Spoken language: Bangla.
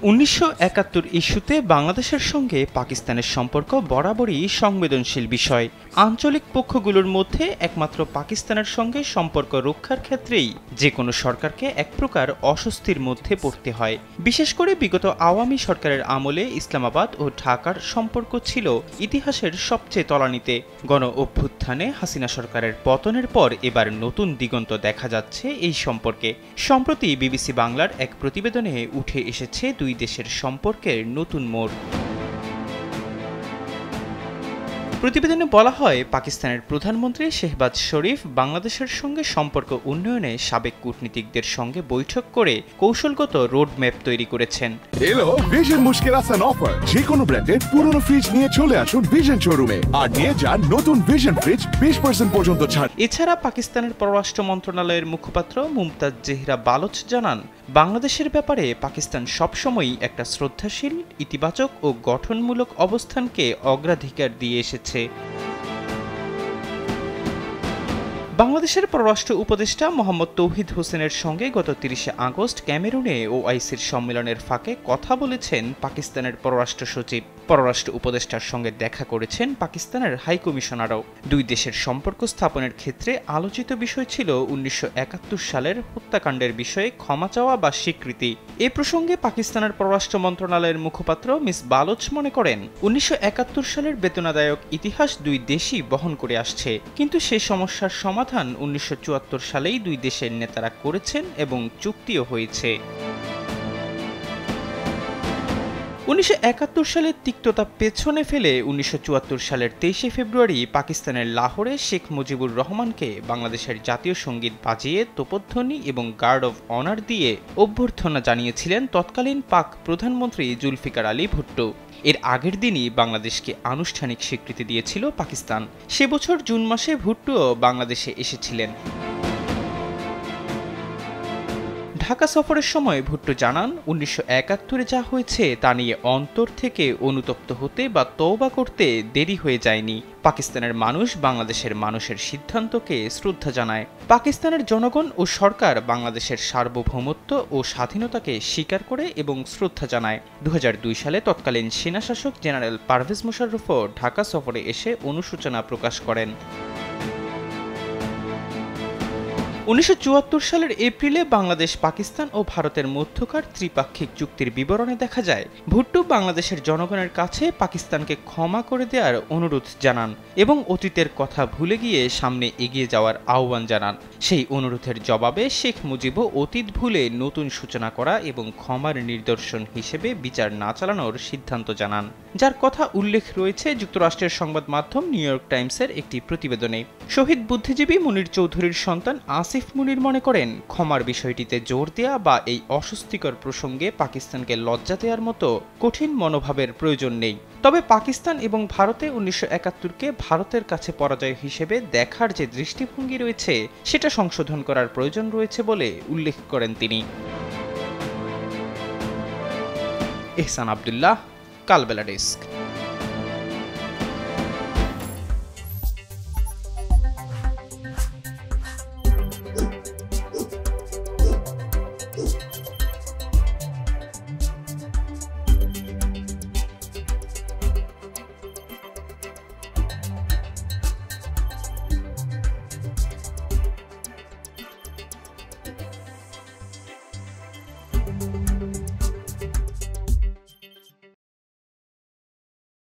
1971 ইস্যুতে বাংলাদেশের সঙ্গে পাকিস্তানের সম্পর্ক বরাবরই সংবেদনশীল বিষয়। আঞ্চলিক পক্ষগুলোর মধ্যে একমাত্র পাকিস্তানের সঙ্গে সম্পর্ক রক্ষার ক্ষেত্রেই যে কোনো সরকারকে এক প্রকার অস্বস্তির মধ্যে পড়তে হয়। বিশেষ করে বিগত আওয়ামী সরকারের আমলে ইসলামাবাদ ও ঢাকার সম্পর্ক ছিল ইতিহাসের সবচেয়ে তলানিতে। গণ অভ্যুত্থানে হাসিনা সরকারের পতনের পর এবার নতুন দিগন্ত দেখা যাচ্ছে এই সম্পর্কে। সম্প্রতি বিবিসি বাংলার এক প্রতিবেদনে উঠে এসেছে দুই দেশের সম্পর্কের নতুন মোড়। প্রতিবেদনে বলা হয়, পাকিস্তানের প্রধানমন্ত্রী শেহবাজ শরীফ বাংলাদেশের সঙ্গে সম্পর্ক উন্নয়নে সাবেক কূটনীতিকদের সঙ্গে বৈঠক করে কৌশলগত রোডম্যাপ তৈরি করেছেন। এলো ভিশন মুশকিল আসান অফার, যে কোনো ব্র্যান্ডের পুরনো ফ্রিজ নিয়ে চলে আসুন ভিশন শোরুমে আর নিয়ে যান নতুন ভিশন ফ্রিজ 20% পর্যন্ত ছাড়। এছাড়া পাকিস্তানের পররাষ্ট্র মন্ত্রণালয়ের মুখপাত্র মুমতাজ জেহরা বালোচ জানান, বাংলাদেশের ব্যাপারে পাকিস্তান সবসময়ই একটা শ্রদ্ধাশীল, ইতিবাচক ও গঠনমূলক অবস্থানকে অগ্রাধিকার দিয়ে এসেছে। বাংলাদেশের পররাষ্ট্র উপদেষ্টা মোহাম্মদ তৌহিদ হোসেনের সঙ্গে গত 30 আগস্ট ক্যামেরুনে ওআইসির সম্মেলনের ফাঁকে কথা বলেছেন পাকিস্তানের পররাষ্ট্র সচিব। পররাষ্ট্র উপদেষ্টার সঙ্গে দেখা করেছেন পাকিস্তানের হাইকমিশনারও। দুই দেশের সম্পর্ক স্থাপনের ক্ষেত্রে আলোচিত বিষয় ছিল 1971 সালের হত্যাকাণ্ডের বিষয়ে ক্ষমা চাওয়া বা স্বীকৃতি। এ প্রসঙ্গে পাকিস্তানের পররাষ্ট্র মন্ত্রণালয়ের মুখপাত্র মিস বালোচ মনে করেন, 1971 সালের বেদনাদায়ক ইতিহাস দুই দেশই বহন করে আসছে, কিন্তু সেই সমস্যার সমাধান 1974 সালেই দুই দেশের নেতারা করেছেন এবং চুক্তিও হয়েছে। 1971 সালের তিক্ততা পেছনে ফেলে 1974 সালের 23 ফেব্রুয়ারি পাকিস্তানের লাহোরে শেখ মুজিবুর রহমানকে বাংলাদেশের জাতীয় সঙ্গীত বাজিয়ে তোপধ্বনি এবং গার্ড অব অনার দিয়ে অভ্যর্থনা জানিয়েছিলেন তৎকালীন পাক প্রধানমন্ত্রী জুলফিকার আলী ভুট্টো। এর আগের দিনই বাংলাদেশকে আনুষ্ঠানিক স্বীকৃতি দিয়েছিল পাকিস্তান। সে বছর জুন মাসে ভুট্টো বাংলাদেশে এসেছিলেন। ঢাকা সফরের সময় ভুট্টো জানান, 1971 যা হয়েছে তা নিয়ে অন্তর থেকে অনুতপ্ত হতে বা তওবা করতে দেরি হয়ে যায়নি। পাকিস্তানের মানুষ বাংলাদেশের মানুষের সিদ্ধান্তকে শ্রদ্ধা জানায়। পাকিস্তানের জনগণ ও সরকার বাংলাদেশের সার্বভৌমত্ব ও স্বাধীনতাকে স্বীকার করে এবং শ্রদ্ধা জানায়। 2002 সালে তৎকালীন সেনাশাসক জেনারেল পারভেজ মোশাররফও ঢাকা সফরে এসে অনুশোচনা প্রকাশ করেন। 1974 সালের এপ্রিলে বাংলাদেশ, পাকিস্তান ও ভারতের মধ্যকার ত্রিপাক্ষিক চুক্তির বিবরণে দেখা যায়, ভুট্টো বাংলাদেশের জনগণের কাছে পাকিস্তানকে ক্ষমা করে দেওয়ার অনুরোধ জানান এবং অতীতের কথা ভুলে গিয়ে সামনে এগিয়ে যাওয়ার আহ্বান জানান। সেই অনুরোধের জবাবে শেখ মুজিবও অতীত ভুলে নতুন সূচনা করা এবং ক্ষমার নিদর্শন হিসেবে বিচার না চালানোর সিদ্ধান্ত জানান, যার কথা উল্লেখ রয়েছে যুক্তরাষ্ট্রের সংবাদ মাধ্যম নিউ ইয়র্ক টাইমসের একটি প্রতিবেদনে। শহীদ বুদ্ধিজীবী মুনীর চৌধুরীর সন্তান আসিফ মুনীর মনে করেন, ক্ষমার বিষয়টিতে জোর দেয়া বা এই অস্বস্তিকর প্রসঙ্গে পাকিস্তানকে লজ্জা দেওয়ার মতো কঠিন মনোভাবের প্রয়োজন নেই। তবে পাকিস্তান এবং ভারতে 1971-কে ভারতের কাছে পরাজয় হিসেবে দেখার যে দৃষ্টিভঙ্গি রয়েছে সেটা সংশোধন করার প্রয়োজন রয়েছে বলে উল্লেখ করেন তিনি। এহসান আব্দুল্লাহ, কালবেলা ডেস্ক।